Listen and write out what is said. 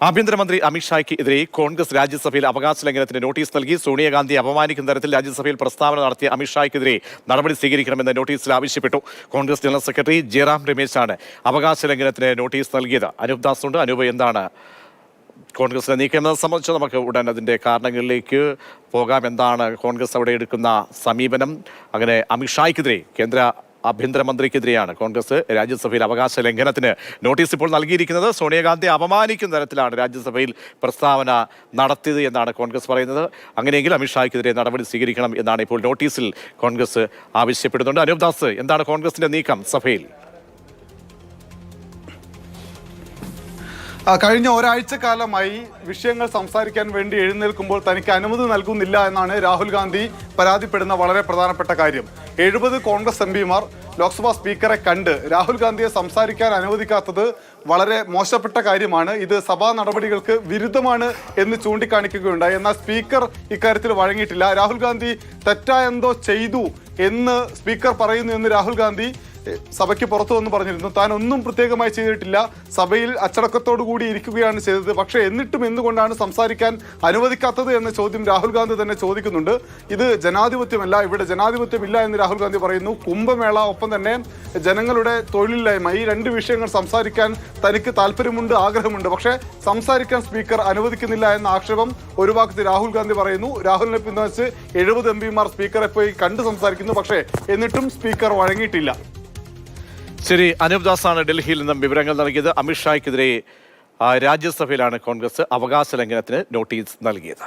ആഭ്യന്തരമന്ത്രി അമിത്ഷായ്ക്ക് എതിരെ കോൺഗ്രസ് രാജ്യസഭയിൽ അവകാശ ലംഘനത്തിന് നോട്ടീസ് നൽകി. സോണിയാഗാന്ധി അപമാനിക്കുന്ന തരത്തിൽ രാജ്യസഭയിൽ പ്രസ്താവന നടത്തിയ അമിത്ഷായ്ക്കെതിരെ നടപടി സ്വീകരിക്കണമെന്ന് നോട്ടീസിൽ ആവശ്യപ്പെട്ടു. കോൺഗ്രസ് ജനറൽ സെക്രട്ടറി ജയറാം രമേശാണ് അവകാശ ലംഘനത്തിന് നോട്ടീസ് നൽകിയത്. അനൂപ് ദാസ് ഉണ്ട്. അനൂപ്, എന്താണ് കോൺഗ്രസിനെ നീക്കുന്നത് സംബന്ധിച്ച് നമുക്ക് ഉടൻ അതിൻ്റെ കാരണങ്ങളിലേക്ക് പോകാം. എന്താണ് കോൺഗ്രസ് അവിടെ എടുക്കുന്ന സമീപനം? അങ്ങനെ അമിത്ഷായ്ക്കെതിരെ, കേന്ദ്ര ആഭ്യന്തരമന്ത്രിക്കെതിരെയാണ് കോൺഗ്രസ് രാജ്യസഭയിൽ അവകാശ ലംഘനത്തിന് നോട്ടീസ് ഇപ്പോൾ നൽകിയിരിക്കുന്നത്. സോണിയാഗാന്ധി അപമാനിക്കുന്ന തരത്തിലാണ് രാജ്യസഭയിൽ പ്രസ്താവന നടത്തിയത് എന്നാണ് കോൺഗ്രസ് പറയുന്നത്. അങ്ങനെയെങ്കിൽ അമിത്ഷായ്ക്കെതിരെ നടപടി സ്വീകരിക്കണം എന്നാണ് ഇപ്പോൾ നോട്ടീസിൽ കോൺഗ്രസ് ആവശ്യപ്പെടുന്നുണ്ട്. അനൂപ് ദാസ്, എന്താണ് കോൺഗ്രസിന്റെ നീക്കം സഭയിൽ? കഴിഞ്ഞ ഒരാഴ്ചക്കാലമായി വിഷയങ്ങൾ സംസാരിക്കാൻ വേണ്ടി എഴുന്നേൽക്കുമ്പോൾ തനിക്ക് അനുമതി നൽകുന്നില്ല എന്നാണ് രാഹുൽ ഗാന്ധി പരാതിപ്പെടുന്ന വളരെ പ്രധാനപ്പെട്ട കാര്യം. 70 കോൺഗ്രസ് എംപിമാർ ലോക്സഭാ സ്പീക്കറെ കണ്ട് രാഹുൽ ഗാന്ധിയെ സംസാരിക്കാൻ അനുവദിക്കാത്തത് വളരെ മോശപ്പെട്ട കാര്യമാണ്. ഇത് സഭാ നടപടികൾക്ക് വിരുദ്ധമാണ് എന്ന് ചൂണ്ടിക്കാണിക്കുകയുണ്ടായി. എന്നാൽ സ്പീക്കർ ഇക്കാര്യത്തിൽ വഴങ്ങിയിട്ടില്ല. രാഹുൽ ഗാന്ധി തെറ്റായ എന്തോ ചെയ്തു എന്ന് സ്പീക്കർ പറയുന്നു എന്ന് രാഹുൽ ഗാന്ധി സഭയ്ക്ക് പുറത്തു വന്ന് പറഞ്ഞിരുന്നു. താൻ ഒന്നും പ്രത്യേകമായി ചെയ്തിട്ടില്ല, സഭയിൽ അച്ചടക്കത്തോടു കൂടി ഇരിക്കുകയാണ് ചെയ്തത്. പക്ഷേ എന്നിട്ടും എന്തുകൊണ്ടാണ് സംസാരിക്കാൻ അനുവദിക്കാത്തത് എന്ന ചോദ്യം രാഹുൽ ഗാന്ധി തന്നെ ചോദിക്കുന്നുണ്ട്. ഇത് ജനാധിപത്യമല്ല, ഇവിടെ ജനാധിപത്യമില്ല എന്ന് രാഹുൽ ഗാന്ധി പറയുന്നു. കുംഭമേള, ഒപ്പം തന്നെ ജനങ്ങളുടെ തൊഴിലില്ലായ്മ, ഈ 2 വിഷയങ്ങൾ സംസാരിക്കാൻ തനിക്ക് താല്പര്യമുണ്ട്, ആഗ്രഹമുണ്ട്. പക്ഷേ സംസാരിക്കാൻ സ്പീക്കർ അനുവദിക്കുന്നില്ല എന്ന ആക്ഷേപം ഒരു ഭാഗത്ത് രാഹുൽ ഗാന്ധി പറയുന്നു. രാഹുലിനെ പിന്തുണച്ച് 70 എംപിമാർ സ്പീക്കറെ പോയി കണ്ട് സംസാരിക്കുന്നു. പക്ഷേ എന്നിട്ടും സ്പീക്കർ വഴങ്ങിയിട്ടില്ല. ശരി, അനൂപ് ദാസാണ് ഡൽഹിയിൽ നിന്നും വിവരങ്ങൾ നൽകിയത്. അമിത്ഷായ്ക്കെതിരെ രാജ്യസഭയിലാണ് കോൺഗ്രസ് അവകാശ ലംഘനത്തിന് നോട്ടീസ് നൽകിയത്.